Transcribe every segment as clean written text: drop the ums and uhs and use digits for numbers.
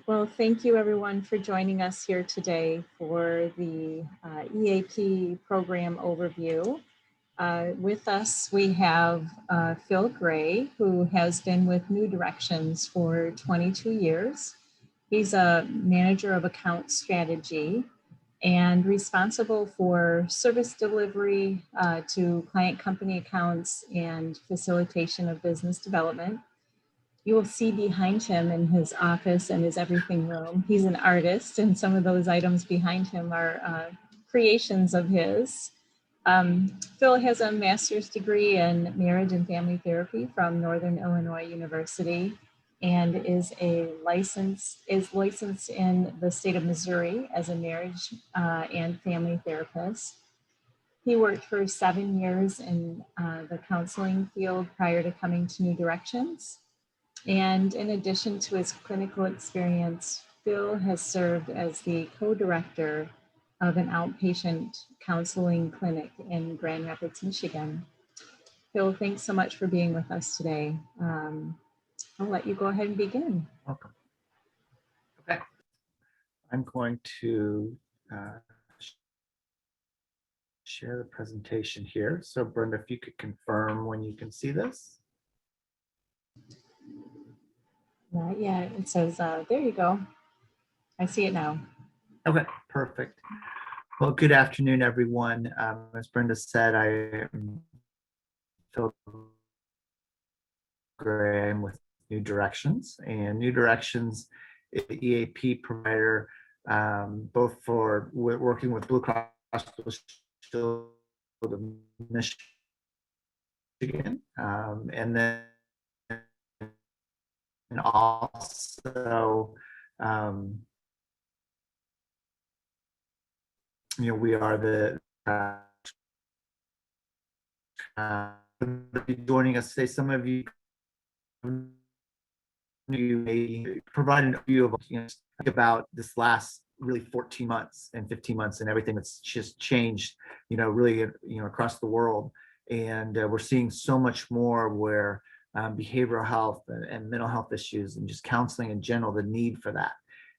Well, thank you everyone for joining us here today for the EAP program overview. With us, we have Phil Gray, who has been with New Directions for 22 years. He's a manager of account strategy and responsible for service delivery to client company accounts and facilitation of business development. You will see behind him in his office and his everything room, he's an artist, and some of those items behind him are creations of his. Phil has a master's degree in marriage and family therapy from Northern Illinois University and is licensed in the state of Missouri as a marriage and family therapist. He worked for 7 years in the counseling field prior to coming to New Directions. And in addition to his clinical experience, Phil has served as the co-director of an outpatient counseling clinic in Grand Rapids, Michigan. Phil, thanks so much for being with us today. I'll let you go ahead and begin. Welcome. Okay. I'm going to share the presentation here. So Brenda, if you could confirm when you can see this. Not yet. It says, there you go. I see it now. Okay, perfect. Well, good afternoon, everyone. As Brenda said, I am Phil Gray. I'm with New Directions, and New Directions is the EAP provider, both for working with Blue Cross Blue Shield of Michigan, and then also we are the joining us today. Some of you may provide an view of think about this last really 14 months and 15 months and everything that's just changed, really, across the world. And we're seeing so much more where behavioral health and mental health issues and just counseling in general, the need for that.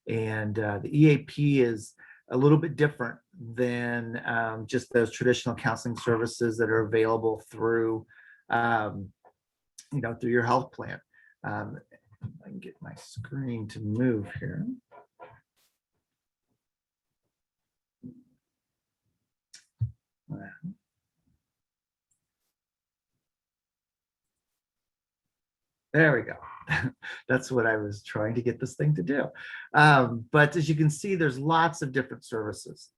And the EAP is a little bit different than just those traditional counseling services that are available through, through your health plan. I can get my screen to move here. There we go. That's what I was trying to get this thing to do. But as you can see, there's lots of different services.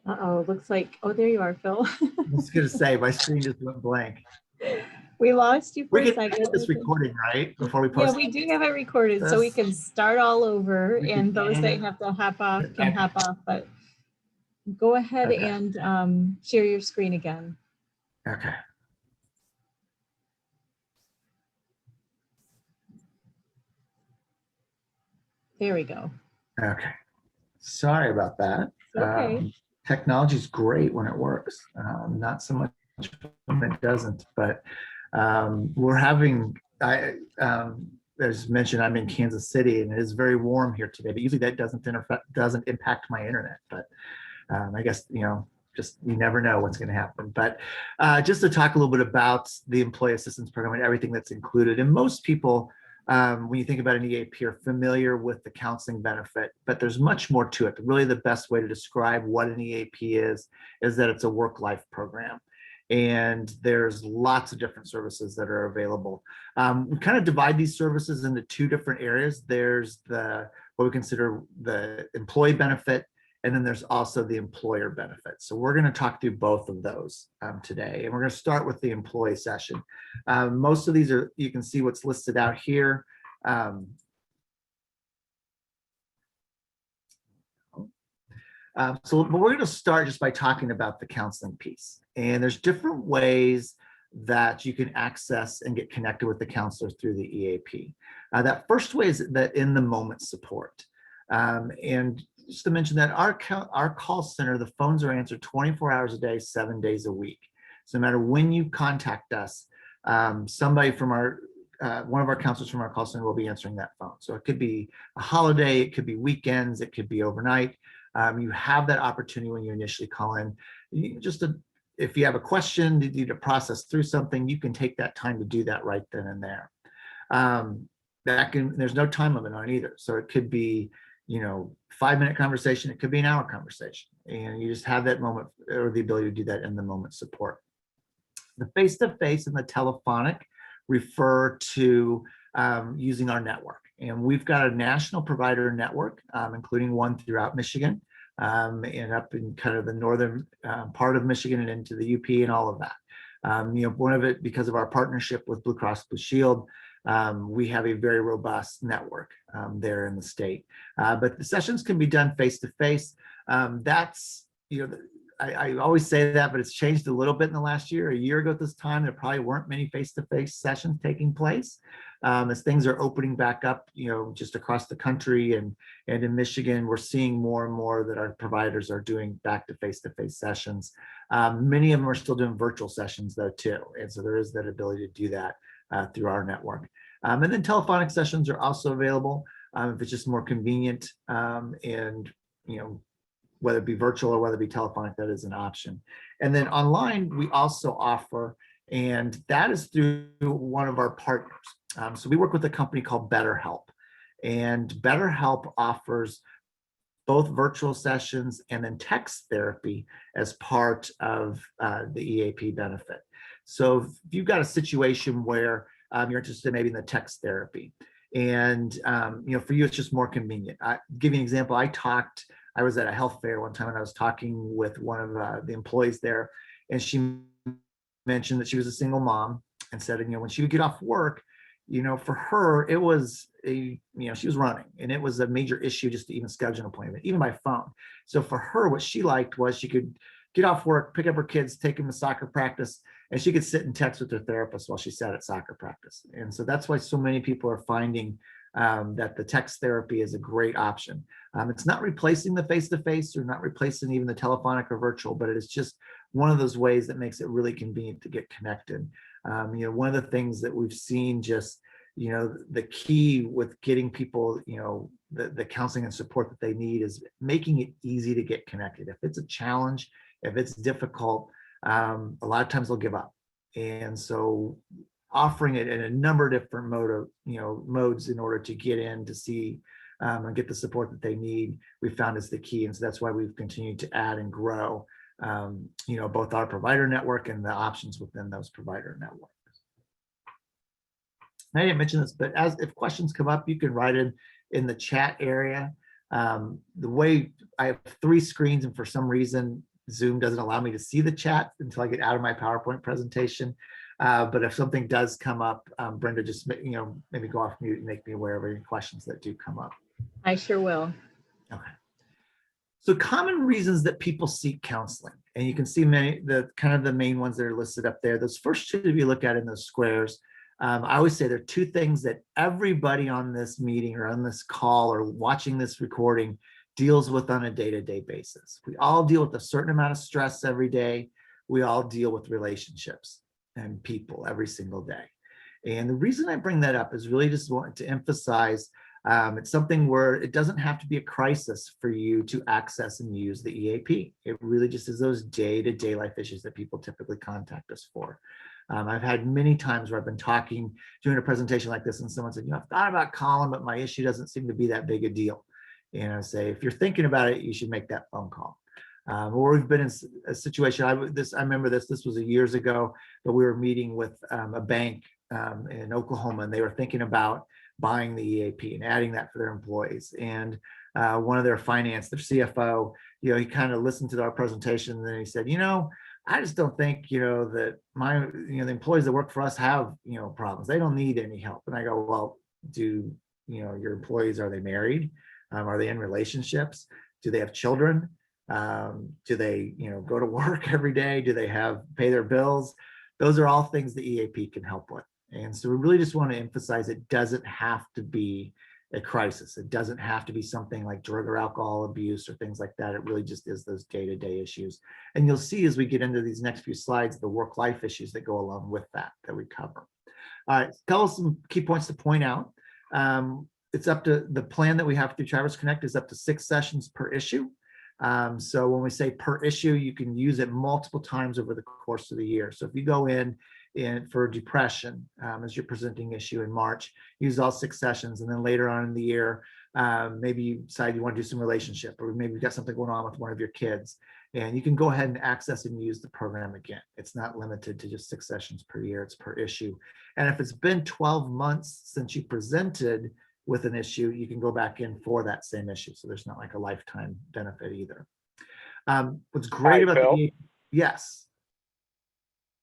Uh-oh, looks like, oh, there you are, Phil. I was going to say, my screen just went blank. We lost you for a second. We can get this recording, right? Before we post. Yeah, we do have it recorded, so we can start all over, and those that have to hop off can hop off, but go ahead and share your screen again. Okay. There we go. Okay. Sorry about that. Okay. Technology is great when it works, not so much when it doesn't, but we're having, as mentioned, I'm in Kansas City and it is very warm here today, but usually that doesn't impact my internet, but I guess, just you never know what's going to happen. But just to talk a little bit about the Employee Assistance Program and everything that's included. And most people, when you think about an EAP, are familiar with the counseling benefit, but there's much more to it. Really, the best way to describe what an EAP is that it's a work-life program. And there's lots of different services that are available. We kind of divide these services into two different areas. There's what we consider the employee benefit, and then there's also the employer benefit. So we're going to talk through both of those today. And we're going to start with the employee session. Most of these you can see what's listed out here. But we're going to start just by talking about the counseling piece. And there's different ways that you can access and get connected with the counselors through the EAP. That first way is that in the moment support. And just to mention that our call center, the phones are answered 24 hours a day, 7 days a week. So no matter when you contact us, somebody from one of our counselors from our call center will be answering that phone. So it could be a holiday, it could be weekends, it could be overnight. You have that opportunity when you initially call in. If you have a question, you need to process through something, you can take that time to do that right then and there. There's no time limit on either. So it could be, 5-minute conversation, it could be an hour conversation. And you just have that moment or the ability to do that in the moment support. The face-to-face and the telephonic refer to using our network. And we've got a national provider network, including one throughout Michigan and up in kind of the northern part of Michigan and into the UP and all of that. One of it, because of our partnership with Blue Cross Blue Shield, we have a very robust network there in the state. But the sessions can be done face-to-face. That's, I always say that, but it's changed a little bit in the last year. A year ago at this time, there probably weren't many face-to-face sessions taking place. As things are opening back up, just across the country and in Michigan, we're seeing more and more that our providers are doing back to face-to-face sessions. Many of them are still doing virtual sessions though too. And so there is that ability to do that through our network. And then telephonic sessions are also available if it's just more convenient and, whether it be virtual or whether it be telephonic, that is an option. And then online, we also offer, and that is through one of our partners. So we work with a company called BetterHelp, and BetterHelp offers both virtual sessions and then text therapy as part of the EAP benefit. So if you've got a situation where you're interested maybe in the text therapy, and for you it's just more convenient. Give you an example. I was at a health fair one time and I was talking with one of the employees there, and she mentioned that she was a single mom and said, when she would get off work, for her, it was she was running, and it was a major issue just to even schedule an appointment, even by phone. So for her, what she liked was she could get off work, pick up her kids, take them to soccer practice, and she could sit and text with her therapist while she sat at soccer practice. And so that's why so many people are finding that the text therapy is a great option. It's not replacing the face-to-face or not replacing even the telephonic or virtual, but it is just one of those ways that makes it really convenient to get connected. One of the things that we've seen just, the key with getting people, the counseling and support that they need is making it easy to get connected. If it's a challenge, if it's difficult, a lot of times they'll give up. And so offering it in a number of different modes in order to get in to see and get the support that they need, we found is the key. And so that's why we've continued to add and grow, both our provider network and the options within those provider networks. I didn't mention this, but if questions come up, you can write in the chat area. The way I have 3 screens, and for some reason, Zoom doesn't allow me to see the chat until I get out of my PowerPoint presentation. But if something does come up, Brenda, just maybe go off mute and make me aware of any questions that do come up. I sure will. Okay. So common reasons that people seek counseling, and you can see the main ones that are listed up there. Those first 2 to be looked at in those squares. I always say there are 2 things that everybody on this meeting or on this call or watching this recording deals with on a day-to-day basis. We all deal with a certain amount of stress every day. We all deal with relationships and people every single day. And the reason I bring that up is really just wanting to emphasize it's something where it doesn't have to be a crisis for you to access and use the EAP. It really just is those day-to-day life issues that people typically contact us for. I've had many times where I've been doing a presentation like this, and someone said, I've thought about calling, but my issue doesn't seem to be that big a deal. And I say, if you're thinking about it, you should make that phone call. Or we've been in a situation, I remember this was years ago, but we were meeting with a bank in Oklahoma, and they were thinking about buying the EAP and adding that for their employees. And one of their CFO, he kind of listened to our presentation, and then he said, I just don't think, that the employees that work for us have, problems. They don't need any help. And I go, well, do, your employees, are they married? Are they in relationships? Do they have children? Do they, go to work every day? Do they pay their bills? Those are all things the EAP can help with. And so we really just want to emphasize it doesn't have to be a crisis. It doesn't have to be something like drug or alcohol abuse or things like that. It really just is those day-to-day issues. And you'll see as we get into these next few slides, the work-life issues that go along with that we cover. All right, tell us some key points to point out. It's up to the plan that we have through Traverse Connect is up to 6 sessions per issue. So when we say per issue, you can use it multiple times over the course of the year. So if you go in for depression as your presenting issue in March, use all 6 sessions, and then later on in the year, maybe you decide you want to do some relationship, or maybe you've got something going on with one of your kids, and you can go ahead and access and use the program again. It's not limited to just 6 sessions per year, it's per issue. And if it's been 12 months since you presented with an issue, you can go back in for that same issue. So there's not like a lifetime benefit either. What's great about Phil. the yes.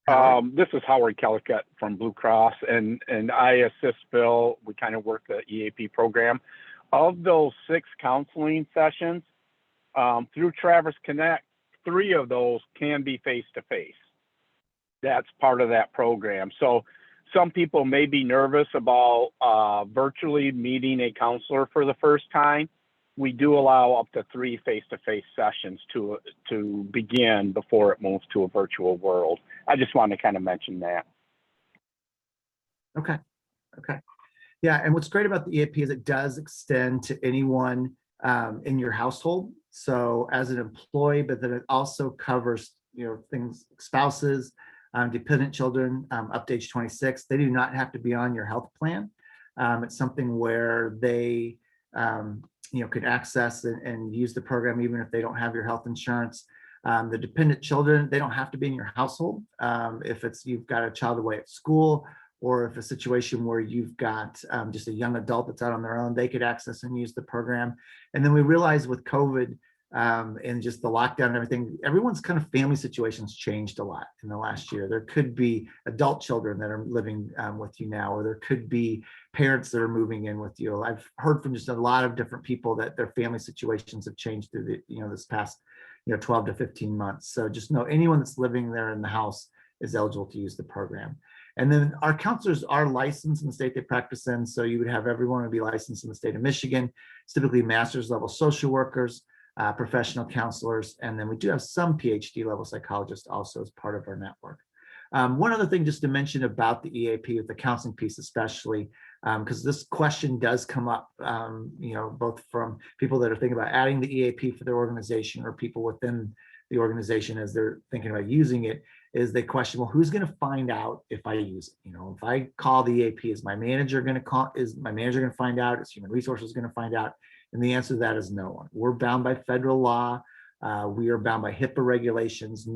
This is Howard Kellicut from Blue Cross, and I assist Phil. We kind of work the EAP program. Of those 6 counseling sessions through Traverse Connect, 3 of those can be face-to-face. That's part of that program. So some people may be nervous about virtually meeting a counselor for the first time. We do allow up to 3 face-to-face sessions to begin before it moves to a virtual world. I just wanted to kind of mention that. Okay. Yeah, and what's great about the EAP is it does extend to anyone in your household. So as an employee, but then it also covers, things, spouses, dependent children up to age 26. They do not have to be on your health plan. It's something where they could access and use the program even if they don't have your health insurance. The dependent children, they don't have to be in your household. If you've got a child away at school, or if a situation where you've got just a young adult that's out on their own, they could access and use the program. And then we realized with COVID and just the lockdown and everything, everyone's kind of family situations changed a lot in the last year. There could be adult children that are living with you now, or there could be parents that are moving in with you. I've heard from just a lot of different people that their family situations have changed through this past 12 to 15 months. So just know anyone that's living there in the house is eligible to use the program. And then our counselors are licensed in the state they practice in. So you would have everyone would be licensed in the state of Michigan. It's typically master's level social workers, professional counselors, and then we do have some PhD level psychologists also as part of our network. One other thing just to mention about the EAP with the counseling piece, especially because this question does come up, both from people that are thinking about adding the EAP for their organization or people within the organization as they're thinking about using it, is they question, well, who's going to find out if I use it? If I call the EAP, is my manager going to find out? Is human resources going to find out? And the answer to that is no one. We're bound by federal law. We are bound by HIPAA regulations.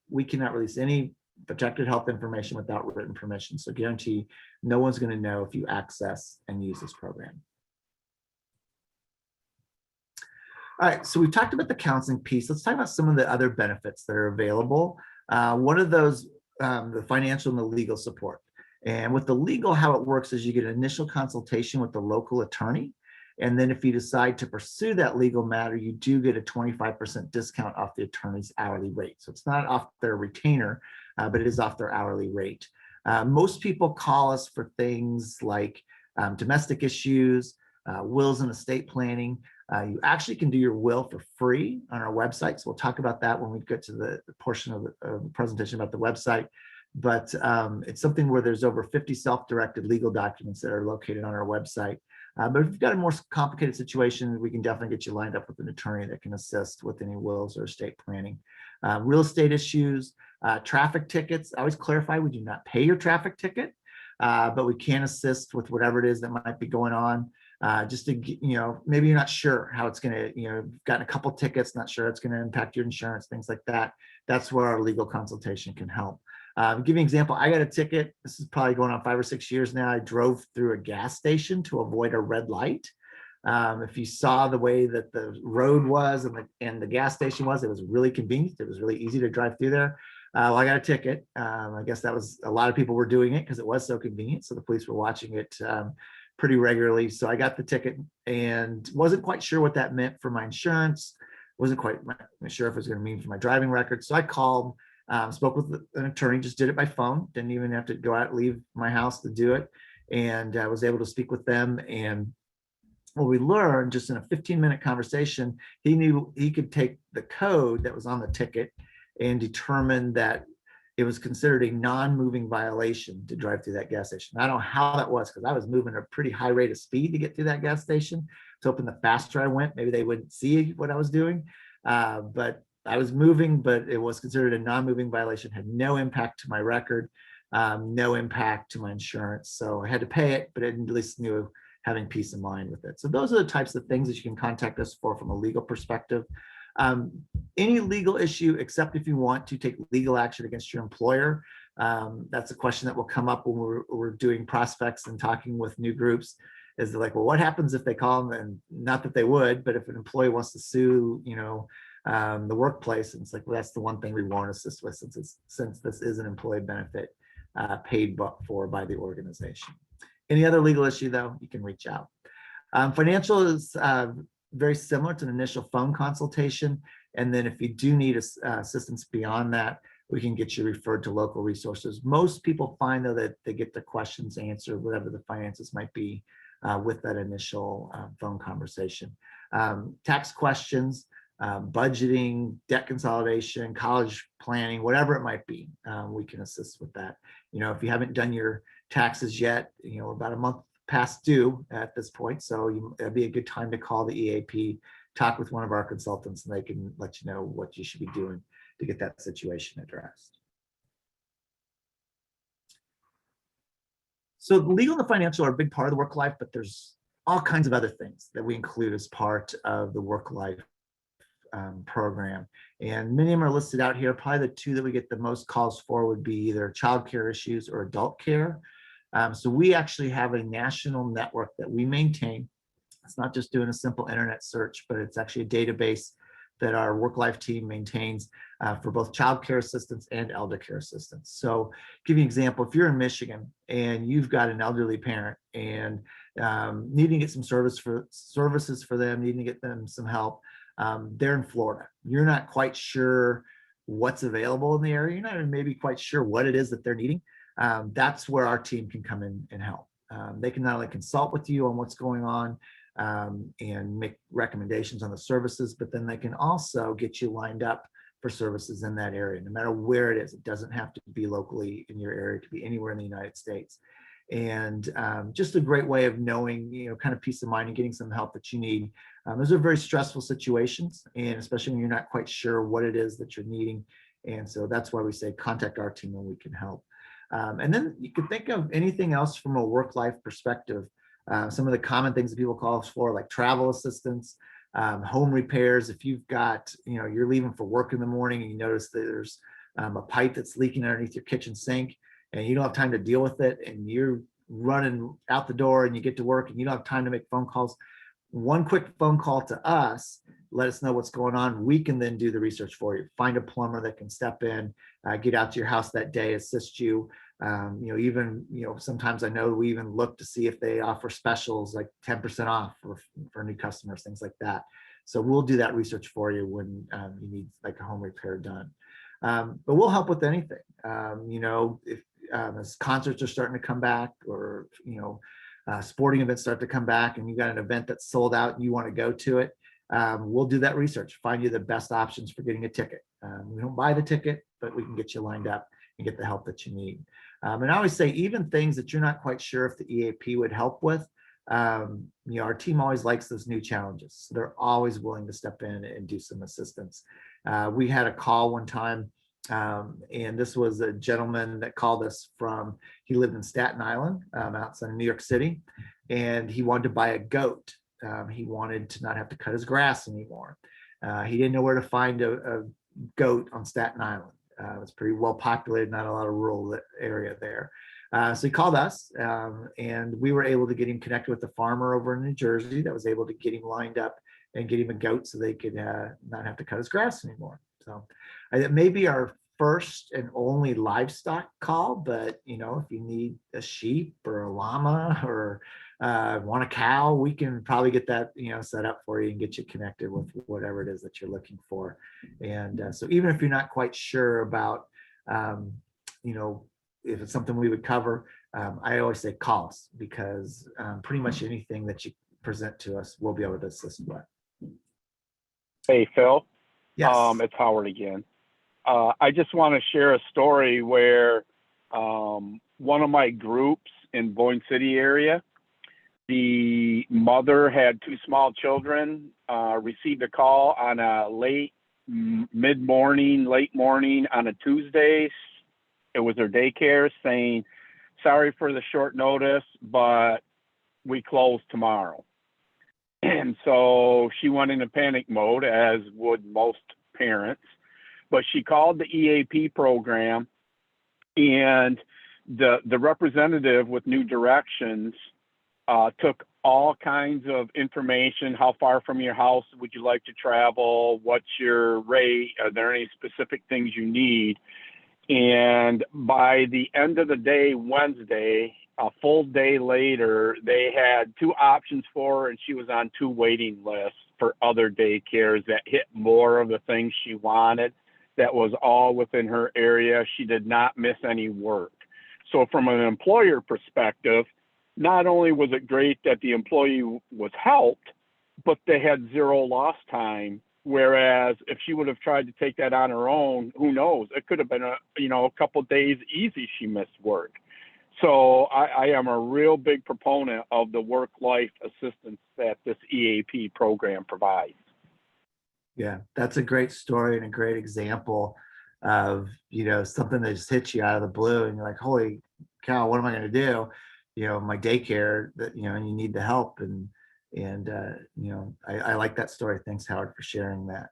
We cannot release any protected health information without written permission. So guarantee no one's going to know if you access and use this program. All right, so we've talked about the counseling piece. Let's talk about some of the other benefits that are available. One of those, the financial and the legal support. And with the legal, how it works is you get an initial consultation with the local attorney. And then if you decide to pursue that legal matter, you do get a 25% discount off the attorney's hourly rate. So it's not off their retainer, but it is off their hourly rate. Most people call us for things like domestic issues, wills and estate planning. You actually can do your will for free on our website. So we'll talk about that when we get to the portion of the presentation about the website. But it's something where there's over 50 self-directed legal documents that are located on our website. But if you've got a more complicated situation, we can definitely get you lined up with an attorney that can assist with any wills or estate planning. Real estate issues, traffic tickets. I always clarify, we do not pay your traffic ticket, but we can assist with whatever it is that might be going on. Just to, maybe you're not sure how it's going to, you've gotten a couple tickets, not sure it's going to impact your insurance, things like that. That's where our legal consultation can help. Give you an example. I got a ticket. This is probably going on 5 or 6 years now. I drove through a gas station to avoid a red light. If you saw the way that the road was and the gas station was, it was really convenient. It was really easy to drive through there. Well, I got a ticket. I guess that was a lot of people were doing it because it was so convenient. So the police were watching it pretty regularly. So I got the ticket and wasn't quite sure what that meant for my insurance. Wasn't quite sure if it was going to mean for my driving record. So I called, spoke with an attorney, just did it by phone. Didn't even have to go out, leave my house to do it. And I was able to speak with them and what we learned just in a 15-minute conversation, he knew he could take the code that was on the ticket and determine that it was considered a non-moving violation to drive through that gas station. I don't know how that was, because I was moving at a pretty high rate of speed to get through that gas station. I was hoping the faster I went, maybe they wouldn't see what I was doing. But I was moving, but it was considered a non-moving violation, had no impact to my record, no impact to my insurance. So I had to pay it, but I at least knew having peace of mind with it. So those are the types of things that you can contact us for from a legal perspective. Any legal issue, except if you want to take legal action against your employer. That's a question that will come up when we're doing prospects and talking with new groups. Is like, well, what happens if they call them? And not that they would, but if an employee wants to sue, the workplace, and it's like, well, that's the one thing we won't assist with, since this is an employee benefit paid for by the organization. Any other legal issue, though, you can reach out. Financial is very similar to an initial phone consultation. And then if you do need assistance beyond that, we can get you referred to local resources. Most people find, though, that they get the questions answered, whatever the finances might be, with that initial phone conversation. Tax questions, budgeting, debt consolidation, college planning, whatever it might be, we can assist with that. If you haven't done your taxes yet, we're about a month past due at this point, so it'd be a good time to call the EAP, talk with one of our consultants, and they can let you know what you should be doing to get that situation addressed. So the legal and the financial are a big part of the work life, but there's all kinds of other things that we include as part of the work life program. And many of them are listed out here. Probably the two that we get the most calls for would be either childcare issues or adult care. So we actually have a national network that we maintain. It's not just doing a simple internet search, but it's actually a database that our work life team maintains for both child care assistance and elder care assistance. So give you an example, if you're in Michigan and you've got an elderly parent and needing to get some services for them, needing to get them some help, they're in Florida. You're not quite sure what's available in the area. You're not maybe quite sure what it is that they're needing. That's where our team can come in and help. They can not only consult with you on what's going on and make recommendations on the services, but then they can also get you lined up for services in that area, no matter where it is. It doesn't have to be locally in your area, it could be anywhere in the United States. And just a great way of knowing, kind of peace of mind and getting some help that you need. Those are very stressful situations, and especially when you're not quite sure what it is that you're needing. And so that's why we say contact our team and we can help. And then you can think of anything else from a work-life perspective. Some of the common things that people call us for, like travel assistance, home repairs. If you've got, you're leaving for work in the morning and you notice that there's a pipe that's leaking underneath your kitchen sink and you don't have time to deal with it, and you're running out the door and you get to work and you don't have time to make phone calls, one quick phone call to us, let us know what's going on. We can then do the research for you. Find a plumber that can step in, get out to your house that day, assist you. Sometimes I know we even look to see if they offer specials like 10% off for new customers, things like that. So we'll do that research for you when you need like a home repair done. But we'll help with anything. If as concerts are starting to come back, or sporting events start to come back, and you got an event that's sold out and you want to go to it, we'll do that research, find you the best options for getting a ticket. We don't buy the ticket, but we can get you lined up and get the help that you need. And I always say, even things that you're not quite sure if the EAP would help with, our team always likes those new challenges. So they're always willing to step in and do some assistance. We had a call one time, and this was a gentleman that called us he lived in Staten Island, outside of New York City, and he wanted to buy a goat. He wanted to not have to cut his grass anymore. He didn't know where to find a goat on Staten Island. It's pretty well populated, not a lot of rural area there. So he called us, and we were able to get him connected with the farmer over in New Jersey that was able to get him lined up and get him a goat so they could not have to cut his grass anymore. So it may be our first and only livestock call, but if you need a sheep or a llama or want a cow, we can probably get that set up for you and get you connected with whatever it is that you're looking for. And so even if you're not quite sure about if it's something we would cover, I always say call us, because pretty much anything that you present to us, we'll be able to assist with. Hey, Phil. Yes. It's Howard again. I just want to share a story where one of my groups in Boyne City area, the mother had 2 small children, received a call on a late morning on a Tuesday. It was her daycare saying, sorry for the short notice, but we close tomorrow. And so she went into panic mode, as would most parents, but she called the EAP program, and the representative with New Directions took all kinds of information. How far from your house would you like to travel? What's your rate? Are there any specific things you need? And by the end of the day, Wednesday, a full day later, they had 2 options for her, and she was on 2 waiting lists for other daycares that hit more of the things she wanted. That was all within her area. She did not miss any work. So from an employer perspective, not only was it great that the employee was helped, but they had 0 lost time. Whereas if she would have tried to take that on her own, who knows? It could have been a couple of days easy she missed work. So I am a real big proponent of the work-life assistance that this EAP program provides. Yeah, that's a great story and a great example of, something that just hits you out of the blue and you're like, holy cow, what am I going to do? My daycare that, and you need the help. And I like that story. Thanks, Howard, for sharing that.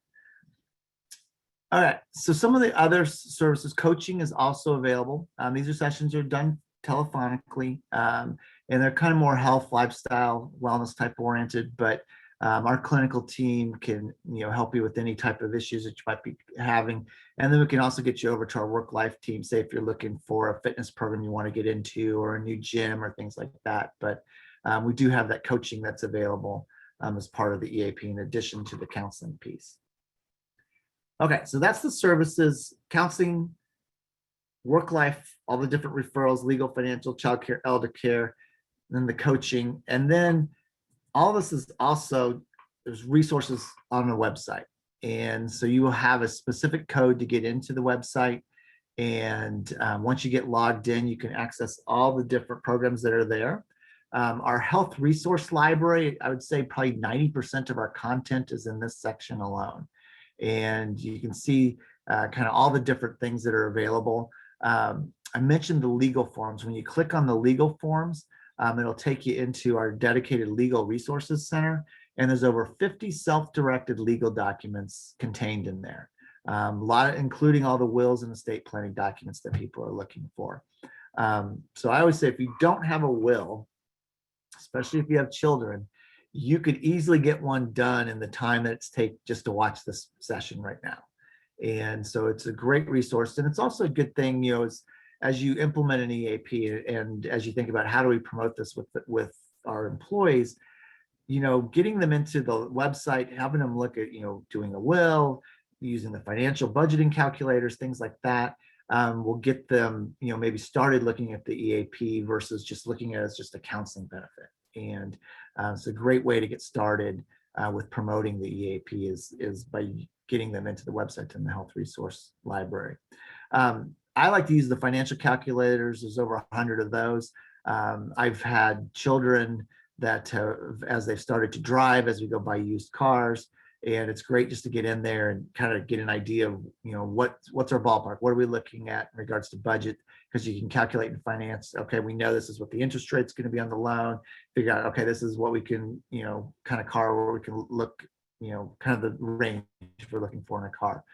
All right. So some of the other services, coaching is also available. These are sessions are done telephonically, and they're kind of more health, lifestyle, wellness type oriented, but our clinical team can help you with any type of issues that you might be having. And then we can also get you over to our work life team, say if you're looking for a fitness program you want to get into or a new gym or things like that. But we do have that coaching that's available as part of the EAP in addition to the counseling piece. Okay, so that's the services: counseling, work life, all the different referrals, legal, financial, childcare, elder care, then the coaching. And then all this is also, there's resources on the website. And so you will have a specific code to get into the website. And once you get logged in, you can access all the different programs that are there. Our health resource library, I would say probably 90% of our content is in this section alone. And you can see kind of all the different things that are available. I mentioned the legal forms. When you click on the legal forms, it'll take you into our dedicated legal resources center. And there's over 50 self-directed legal documents contained in there. A lot, including all the wills and estate planning documents that people are looking for. So I always say, if you don't have a will, especially if you have children, you could easily get one done in the time that it's take just to watch this session right now. And so it's a great resource. And it's also a good thing, as you implement an EAP and as you think about how do we promote this with our employees, getting them into the website, having them look at, doing a will, using the financial budgeting calculators, things like that, will get them, maybe started looking at the EAP versus just looking at it as just a counseling benefit. And it's a great way to get started with promoting the EAP is by getting them into the website and the health resource library. I like to use the financial calculators. There's over 100 of those. I've had children that as they've started to drive, as we go buy used cars, and it's great just to get in there and kind of get an idea of, what's our ballpark? What are we looking at in regards to budget? Because you can calculate in finance. Okay, we know this is what the interest rate's going to be on the loan. Figure out, okay, this is what we can, kind of car where we can look, kind of the range we're looking for in a car.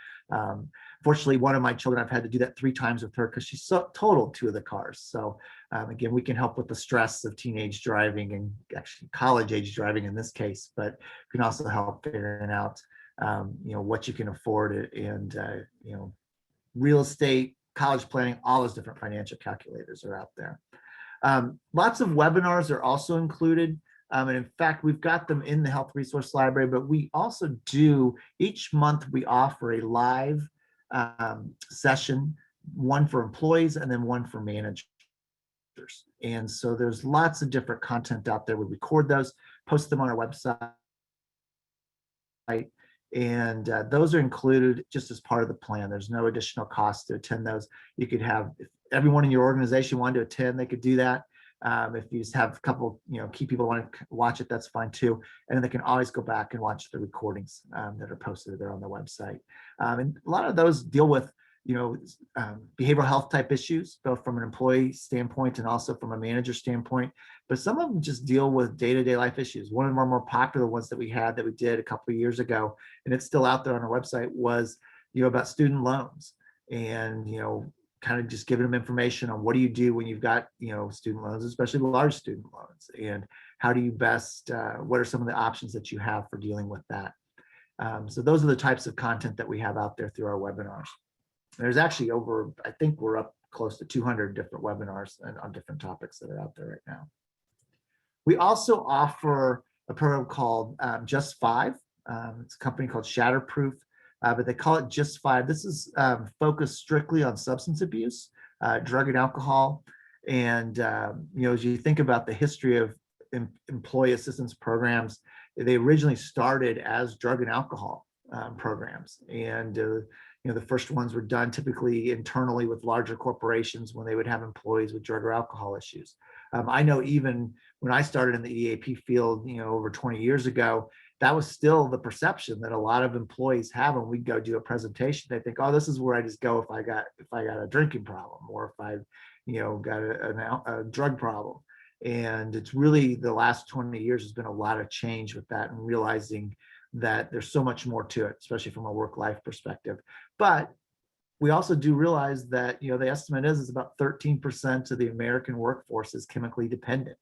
Fortunately, one of my children, I've had to do that 3 times with her because she totaled 2 of the cars. So again, we can help with the stress of teenage driving and actually college age driving in this case, but we can also help figuring out, what you can afford and, real estate, college planning, all those different financial calculators are out there. Lots of webinars are also included. And in fact, we've got them in the health resource library, but we also do, each month we offer a live session, one for employees and then one for managers. And so there's lots of different content out there. We record those, post them on our website, and those are included just as part of the plan. There's no additional cost to attend those. You could have, if everyone in your organization wanted to attend, they could do that. If you just have a couple, key people want to watch it, that's fine too. And then they can always go back and watch the recordings that are posted there on the website. And a lot of those deal with, behavioral health type issues, both from an employee standpoint and also from a manager standpoint. But some of them just deal with day-to-day life issues. One of our more popular ones that we did a couple of years ago, and it's still out there on our website, was, about student loans and, kind of just giving them information on what do you do when you've got, student loans, especially large student loans, and how do you best, what are some of the options that you have for dealing with that? So those are the types of content that we have out there through our webinars. There's actually I think we're up close to 200 different webinars on different topics that are out there right now. We also offer a program called Just Five. It's a company called Shatterproof, but they call it Just Five. This is focused strictly on substance abuse, drug and alcohol. And, as you think about the history of employee assistance programs, they originally started as drug and alcohol programs. And, the first ones were done typically internally with larger corporations when they would have employees with drug or alcohol issues. I know even when I started in the EAP field, over 20 years ago, that was still the perception that a lot of employees have when we go do a presentation. They think, oh, this is where I just go if I got a drinking problem, or if I've, got a drug problem. And it's really the last 20 years has been a lot of change with that, and realizing that there's so much more to it, especially from a work-life perspective. But we also do realize that, the estimate is about 13% of the American workforce is chemically dependent,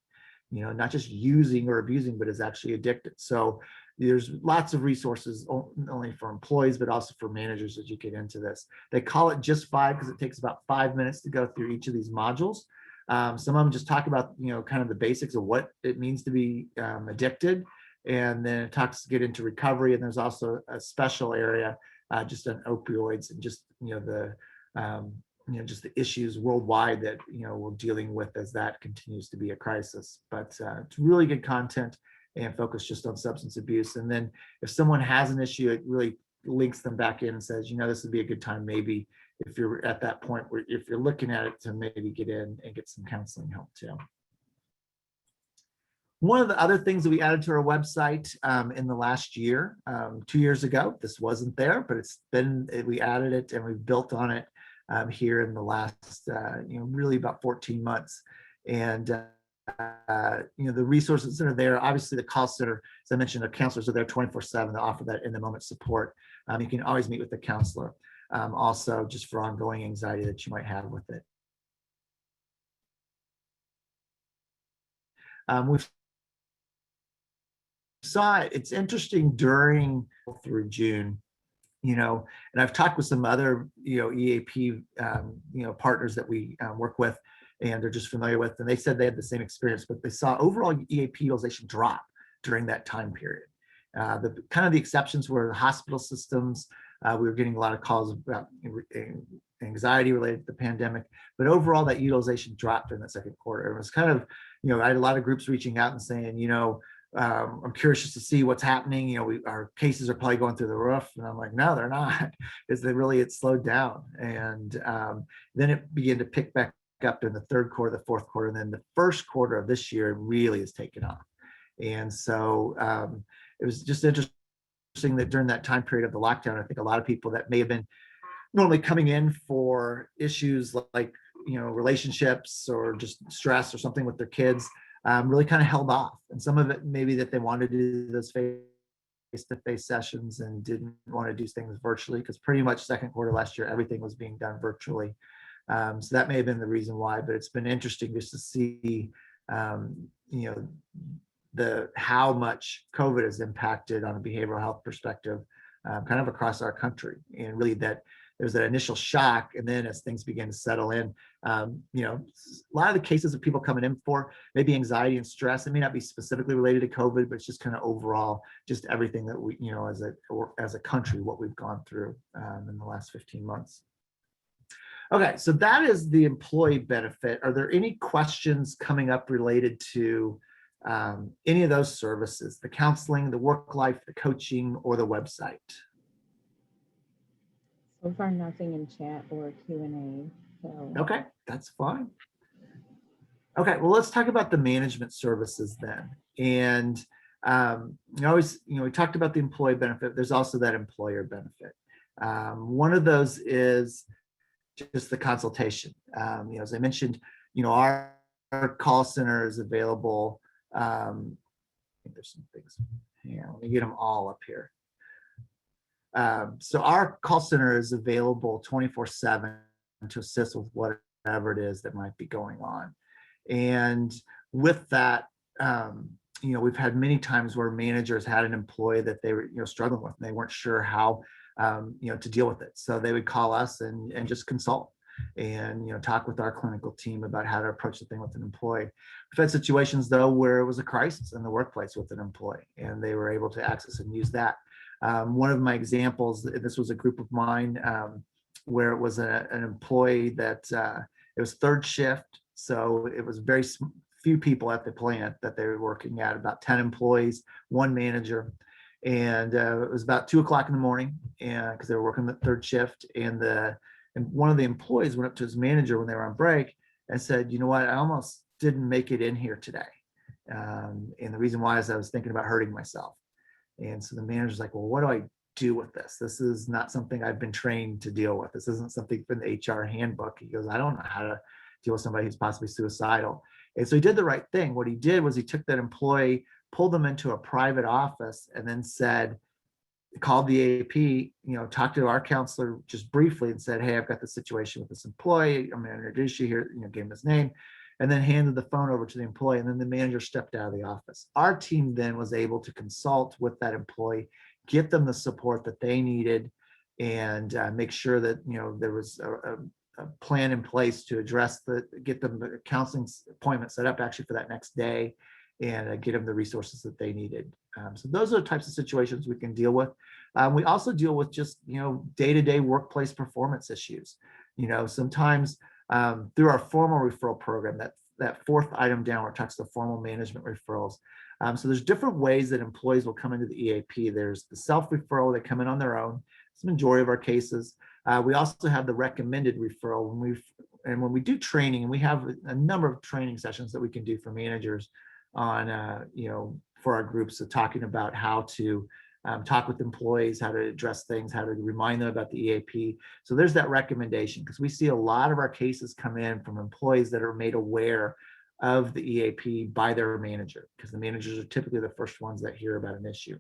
not just using or abusing, but is actually addicted. So there's lots of resources, not only for employees, but also for managers as you get into this. They call it Just Five because it takes about 5 minutes to go through each of these modules. Some of them just talk about, kind of the basics of what it means to be addicted. And then it get into recovery. And there's also a special area just on opioids and just, just the issues worldwide that, we're dealing with as that continues to be a crisis. But it's really good content and focus just on substance abuse. And then if someone has an issue, it really links them back in and says, this would be a good time, maybe if you're at that point where if you're looking at it, to maybe get in and get some counseling help too. One of the other things that we added to our website in the last year, 2 years ago, this wasn't there, but we added it and we've built on it here in the last, really about 14 months. And, the resources that are there, obviously the call center, as I mentioned, the counselors are there 24/7 to offer that in the moment support. You can always meet with the counselor, also just for ongoing anxiety that you might have with it. We've saw it's interesting during through June, and I've talked with some other, EAP, partners that we work with and they're just familiar with, and they said they had the same experience, but they saw overall EAP utilization drop during that time period. The kind of the exceptions were the hospital systems. We were getting a lot of calls about anxiety related to the pandemic, but overall that utilization dropped during the second quarter. It was kind of, I had a lot of groups reaching out and saying, I'm curious just to see what's happening. Our cases are probably going through the roof. And I'm like, no, they're not. It slowed down. And then it began to pick back up in the third quarter, the fourth quarter, and then the first quarter of this year really has taken off. And so it was just interesting that during that time period of the lockdown, I think a lot of people that may have been normally coming in for issues like, relationships or just stress or something with their kids, really kind of held off. And some of it maybe that they wanted to do those face-to-face sessions and didn't want to do things virtually, because pretty much second quarter last year, everything was being done virtually. So that may have been the reason why, but it's been interesting just to see, how much COVID has impacted on a behavioral health perspective, kind of across our country. And really that there's that initial shock. And then as things begin to settle in, a lot of the cases of people coming in for maybe anxiety and stress, it may not be specifically related to COVID, but it's just kind of overall, just everything that we, as a country, what we've gone through in the last 15 months. Okay, so that is the employee benefit. Are there any questions coming up related to any of those services, the counseling, the work life, the coaching, or the website? So far, nothing in chat or Q&A. So Okay, that's fine. Okay, well, let's talk about the management services then. And we talked about the employee benefit. There's also that employer benefit. One of those is just the consultation. As I mentioned, our call center is available. I think there's some things. Yeah, let me get them all up here. So our call center is available 24/7 to assist with whatever it is that might be going on. And with that, we've had many times where managers had an employee that they were, struggling with, and they weren't sure how, to deal with it. So they would call us and just consult and, talk with our clinical team about how to approach the thing with an employee. We've had situations though, where it was a crisis in the workplace with an employee and they were able to access and use that. One of my examples, this was a group of mine, where it was an employee that it was third shift. So it was very few people at the plant that they were working at, about 10 employees, one manager. And it was about 2:00 in the morning, and because they were working the third shift. And one of the employees went up to his manager when they were on break and said, "You know what? I almost didn't make it in here today. And the reason why is I was thinking about hurting myself." And so the manager's like, "Well, what do I do with this? This is not something I've been trained to deal with. This isn't something from the HR handbook." He goes, "I don't know how to deal with somebody who's possibly suicidal." And so he did the right thing. What he did was he took that employee, pulled them into a private office, and then called the AP, talked to our counselor just briefly and said, "Hey, I've got the situation with this employee. I'm going to introduce you here," gave him his name, and then handed the phone over to the employee. And then the manager stepped out of the office. Our team then was able to consult with that employee, get them the support that they needed, and make sure that, there was a plan in place to get them the counseling appointment set up actually for that next day, and get them the resources that they needed. So those are the types of situations we can deal with. We also deal with just, day-to-day workplace performance issues. Sometimes through our formal referral program, that fourth item down where it talks to formal management referrals. So there's different ways that employees will come into the EAP. There's the self-referral, they come in on their own. It's the majority of our cases. We also have the recommended referral when we do training, and we have a number of training sessions that we can do for managers on, for our groups of talking about how to talk with employees, how to address things, how to remind them about the EAP. So there's that recommendation, because we see a lot of our cases come in from employees that are made aware of the EAP by their manager, because the managers are typically the first ones that hear about an issue.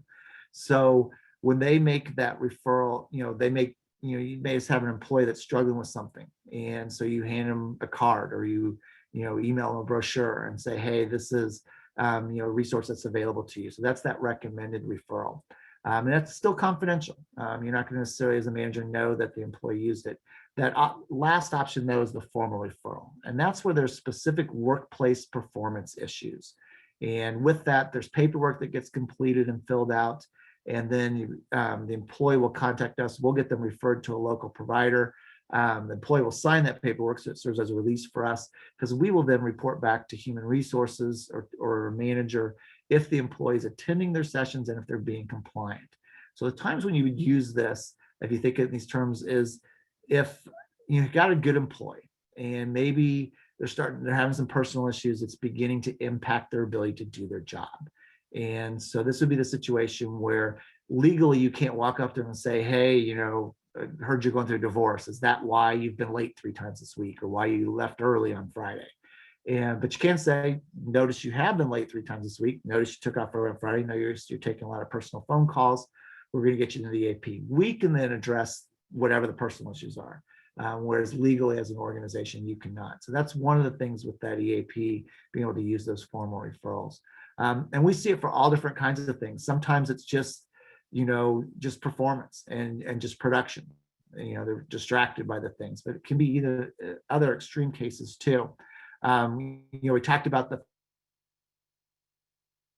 So when they make that referral, you may just have an employee that's struggling with something. And so you hand them a card, or you email them a brochure and say, "Hey, this is a resource that's available to you." So that's that recommended referral. And that's still confidential. You're not going to necessarily, as a manager, know that the employee used it. That last option, though, is the formal referral. And that's where there's specific workplace performance issues. And with that, there's paperwork that gets completed and filled out. And then the employee will contact us. We'll get them referred to a local provider. The employee will sign that paperwork, so it serves as a release for us, because we will then report back to human resources or a manager if the employee is attending their sessions and if they're being compliant. So the times when you would use this, if you think in these terms, is if you've got a good employee and maybe they're having some personal issues, it's beginning to impact their ability to do their job. And so this would be the situation where legally you can't walk up to them and say, "Hey, I heard you're going through a divorce. Is that why you've been late 3 times this week, or why you left early on Friday?" But you can say, "Notice you have been late 3 times this week. Notice you took off early on Friday. Now you're taking a lot of personal phone calls. We're going to get you into the AP." We can then address whatever the personal issues are, whereas legally as an organization, you cannot. So that's one of the things with that EAP, being able to use those formal referrals. And we see it for all different kinds of things. Sometimes it's just performance and just production. They're distracted by the things, but it can be either other extreme cases too. We talked about the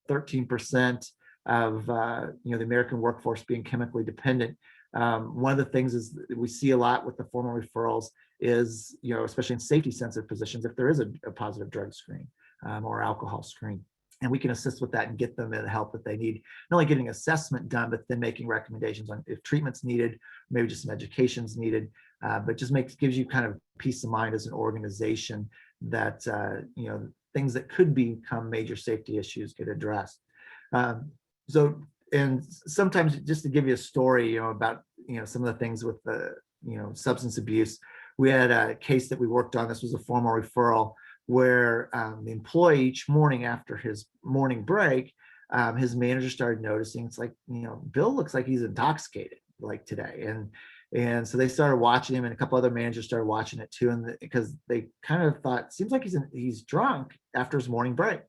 13% of the American workforce being chemically dependent. One of the things is that we see a lot with the formal referrals is, especially in safety sensitive positions, if there is a positive drug screen or alcohol screen, and we can assist with that and get them the help that they need, not only getting assessment done, but then making recommendations on if treatment's needed, maybe just some education's needed, but just gives you kind of peace of mind as an organization that, things that could become major safety issues get addressed. And sometimes, just to give you a story, about, some of the things with the, substance abuse, we had a case that we worked on. This was a formal referral where the employee each morning after his morning break, his manager started noticing, it's like, Bill looks like he's intoxicated like today. And so they started watching him, and a couple other managers started watching it too. And because they kind of thought, seems like he's drunk after his morning break.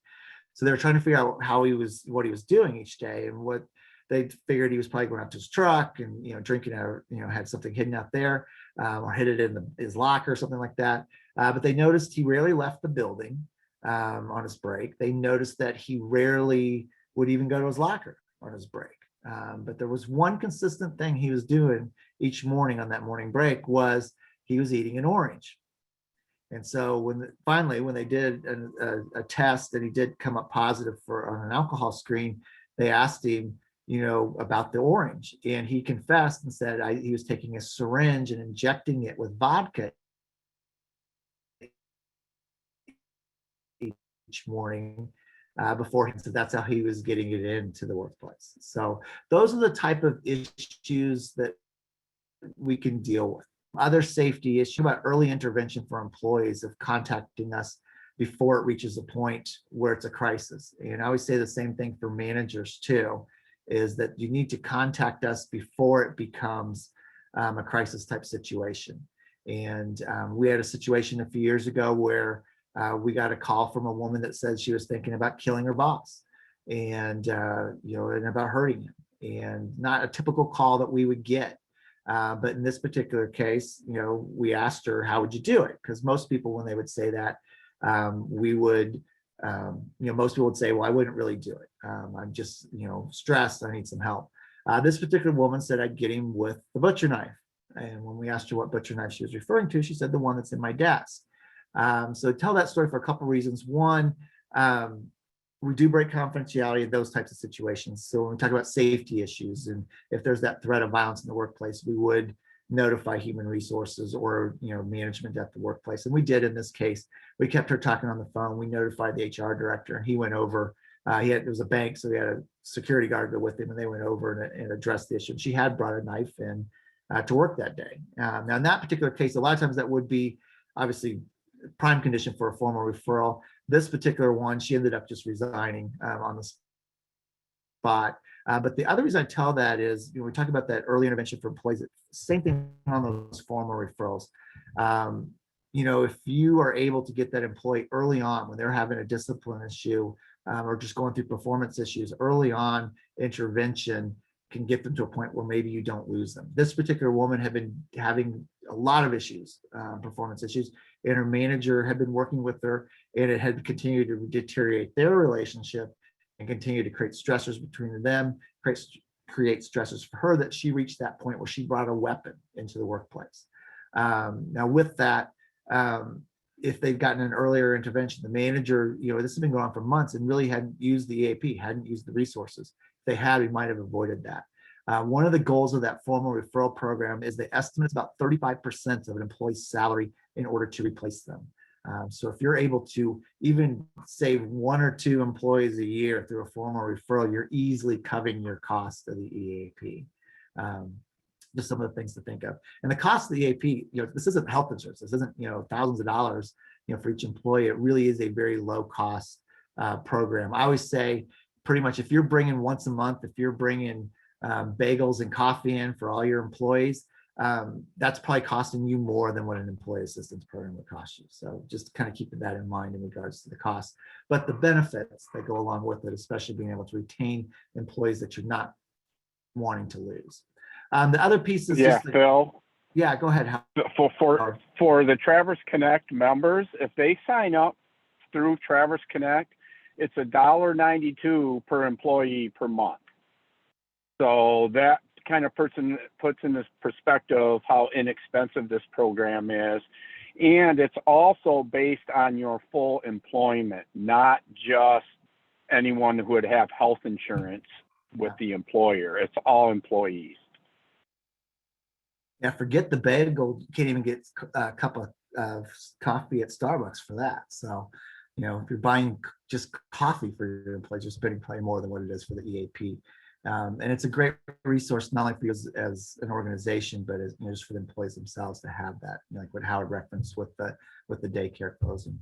So they were trying to figure out what he was doing each day, and what they figured he was probably going out to his truck and, drinking or, had something hidden out there, or hid it in his locker or something like that. But they noticed he rarely left the building on his break. They noticed that he rarely would even go to his locker on his break. But there was one consistent thing he was doing each morning on that morning break was he was eating an orange. And so when they did a test and he did come up positive on an alcohol screen, they asked him, about the orange, and he confessed and said he was taking a syringe and injecting it with vodka each morning before he said that's how he was getting it into the workplace. So those are the type of issues that we can deal with. Other safety issue about early intervention for employees of contacting us before it reaches a point where it's a crisis. And I always say the same thing for managers too, is that you need to contact us before it becomes a crisis type situation. And we had a situation a few years ago where we got a call from a woman that said she was thinking about killing her boss and, and about hurting him, and not a typical call that we would get. But in this particular case, we asked her, how would you do it? Because most people, when they would say that, we would, most people would say, well, I wouldn't really do it. I'm just, stressed. I need some help. This particular woman said, I'd get him with the butcher knife. And when we asked her what butcher knife she was referring to, she said the one that's in my desk. So tell that story for a couple of reasons. One, we do break confidentiality in those types of situations. So when we talk about safety issues, and if there's that threat of violence in the workplace, we would notify human resources or management at the workplace. And we did in this case. We kept her talking on the phone. We notified the HR director, and he went over. It was a bank, so he had a security guard go with him, and they went over and addressed the issue. And she had brought a knife in to work that day. Now, in that particular case, a lot of times that would be obviously prime condition for a formal referral. This particular one, she ended up just resigning on the spot. But the other reason I tell that is, we talk about that early intervention for employees. Same thing on those formal referrals. If you are able to get that employee early on when they're having a discipline issue or just going through performance issues, early on intervention can get them to a point where maybe you don't lose them. This particular woman had been having a lot of issues, performance issues, and her manager had been working with her, and it had continued to deteriorate their relationship and continue to create stressors between them, create stressors for her, that she reached that point where she brought a weapon into the workplace. Now with that, if they've gotten an earlier intervention, the manager, this has been going on for months and really hadn't used the EAP, hadn't used the resources. If they had, we might have avoided that. One of the goals of that formal referral program is they estimate about 35% of an employee's salary in order to replace them. So if you're able to even save 1 or 2 employees a year through a formal referral, you're easily covering your cost of the EAP. Just some of the things to think of. And the cost of the EAP, this isn't health insurance. This isn't, thousands of dollars, for each employee. It really is a very low cost program. I always say, pretty much, if you're bringing once a month, if you're bringing bagels and coffee in for all your employees, that's probably costing you more than what an employee assistance program would cost you. So just kind of keeping that in mind in regards to the cost, but the benefits that go along with it, especially being able to retain employees that you're not wanting to lose. The other piece is Phil. Yeah, go ahead. For the Traverse Connect members, if they sign up through Traverse Connect, it's $1.92 per employee per month. So that kind of puts in this perspective how inexpensive this program is. And it's also based on your full employment, not just anyone who would have health insurance with the employer. It's all employees. Yeah, forget the bagel. You can't even get a cup of coffee at Starbucks for that. So, if you're buying just coffee for your employees, you're spending probably more than what it is for the EAP. And it's a great resource, not only for you as an organization, but as, just for the employees themselves to have that, like what Howard referenced with the daycare closing.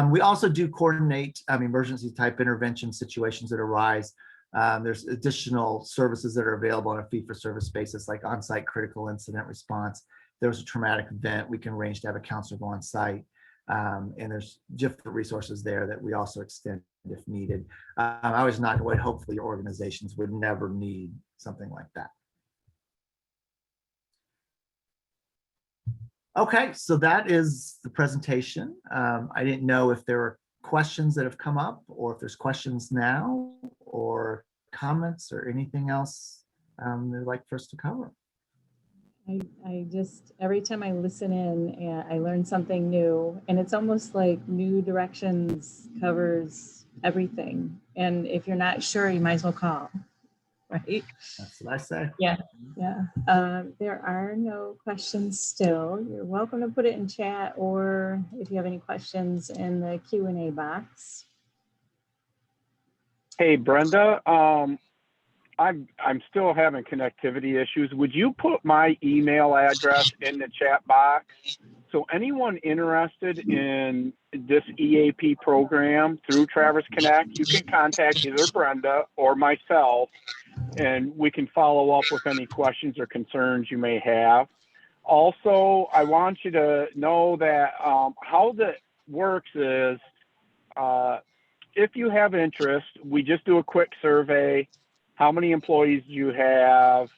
We also do coordinate emergency type intervention situations that arise. There's additional services that are available on a fee-for-service basis, like on-site critical incident response. There's a traumatic event, we can arrange to have a counselor go on site. And there's different resources there that we also extend if needed. I was not aware, hopefully your organizations would never need something like that. Okay, so that is the presentation. I didn't know if there were questions that have come up, or if there's questions now, or comments, or anything else they'd like for us to cover. I just, every time I listen in, I learn something new, and it's almost like New Directions covers everything. And if you're not sure, you might as well call, right? That's what I say. Yeah. There are no questions still. You're welcome to put it in chat, or if you have any questions in the Q&A box. Hey, Brenda, I'm still having connectivity issues. Would you put my email address in the chat box? So anyone interested in this EAP program through Traverse Connect, you can contact either Brenda or myself, and we can follow up with any questions or concerns you may have. Also, I want you to know that how that works is if you have interest, we just do a quick survey. How many employees do you have?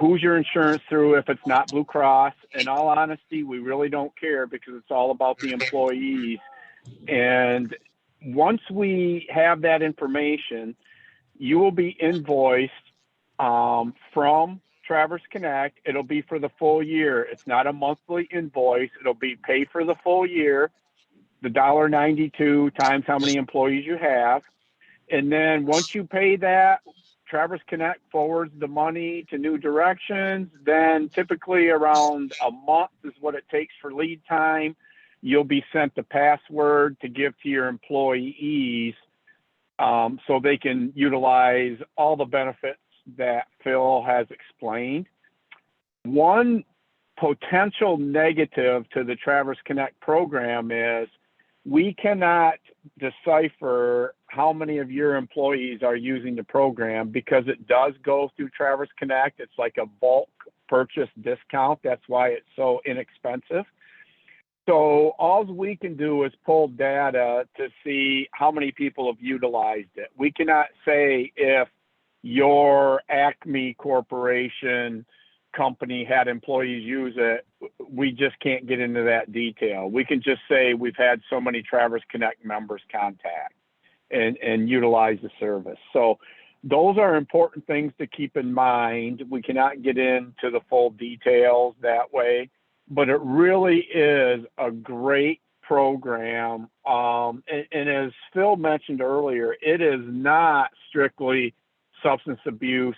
Who's your insurance through if it's not Blue Cross? In all honesty, we really don't care because it's all about the employees. And once we have that information, you will be invoiced from Traverse Connect. It'll be for the full year. It's not a monthly invoice. It'll be paid for the full year, the $1.92 times how many employees you have. And then once you pay that, Traverse Connect forwards the money to New Directions. Then typically around a month is what it takes for lead time. You'll be sent the password to give to your employees so they can utilize all the benefits that Phil has explained. One potential negative to the Traverse Connect program is we cannot decipher how many of your employees are using the program because it does go through Traverse Connect. It's like a bulk purchase discount. That's why it's so inexpensive. So all we can do is pull data to see how many people have utilized it. We cannot say if your Acme Corporation company had employees use it. We just can't get into that detail. We can just say we've had so many Traverse Connect members contact and utilize the service. So those are important things to keep in mind. We cannot get into the full details that way, but it really is a great program. And as Phil mentioned earlier, it is not strictly substance abuse,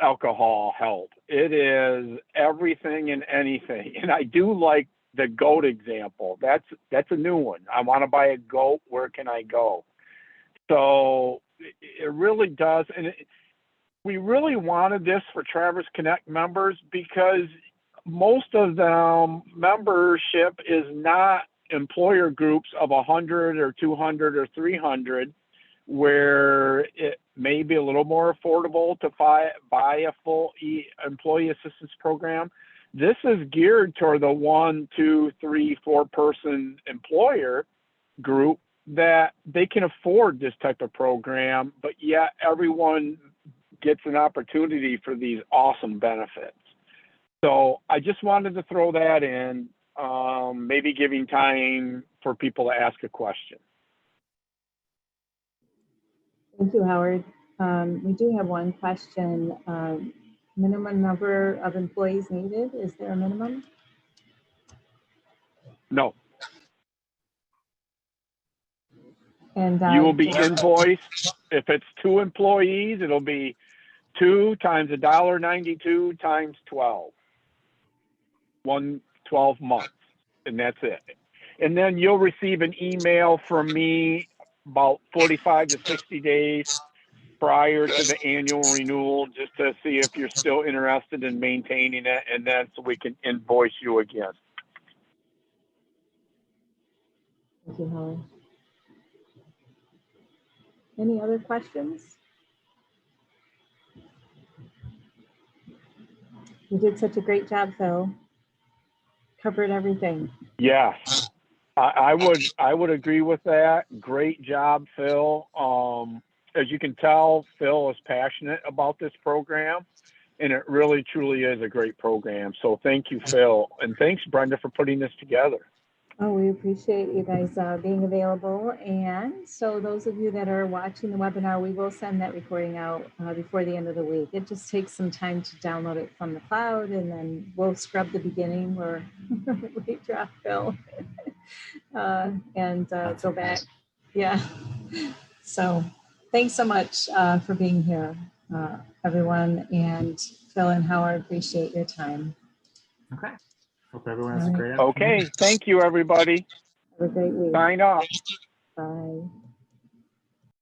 alcohol help. It is everything and anything. And I do like the goat example. That's a new one. I want to buy a goat. Where can I go? So it really does. And we really wanted this for Traverse Connect members because most of them membership is not employer groups of 100 or 200 or 300, where it may be a little more affordable to buy a full employee assistance program. This is geared toward the 1, 2, 3, 4 person employer group that they can afford this type of program, but yet everyone gets an opportunity for these awesome benefits. So I just wanted to throw that in, maybe giving time for people to ask a question. Thank you, Howard. We do have one question. Minimum number of employees needed, is there a minimum? No, And you will be invoiced. If it's 2 employees, it'll be 2 times $1.92 times 12. 12 months, and that's it. And then you'll receive an email from me about 45 to 60 days prior to the annual renewal, just to see if you're still interested in maintaining it, and then so we can invoice you again. Thank you, Holly. Any other questions? You did such a great job, Phil. Covered everything. Yes, I would agree with that. Great job, Phil. As you can tell, Phil is passionate about this program, and it really truly is a great program. So thank you, Phil, and thanks, Brenda, for putting this together. Oh, we appreciate you guys being available. And so those of you that are watching the webinar, we will send that recording out before the end of the week. It just takes some time to download it from the cloud, and then we'll scrub the beginning where we drop Phil and go back. Yeah. So thanks so much for being here, everyone. And Phil and Howard, appreciate your time. Okay. Hope everyone has a great afternoon. Okay, thank you, everybody. Have a great week. Sign off. Bye.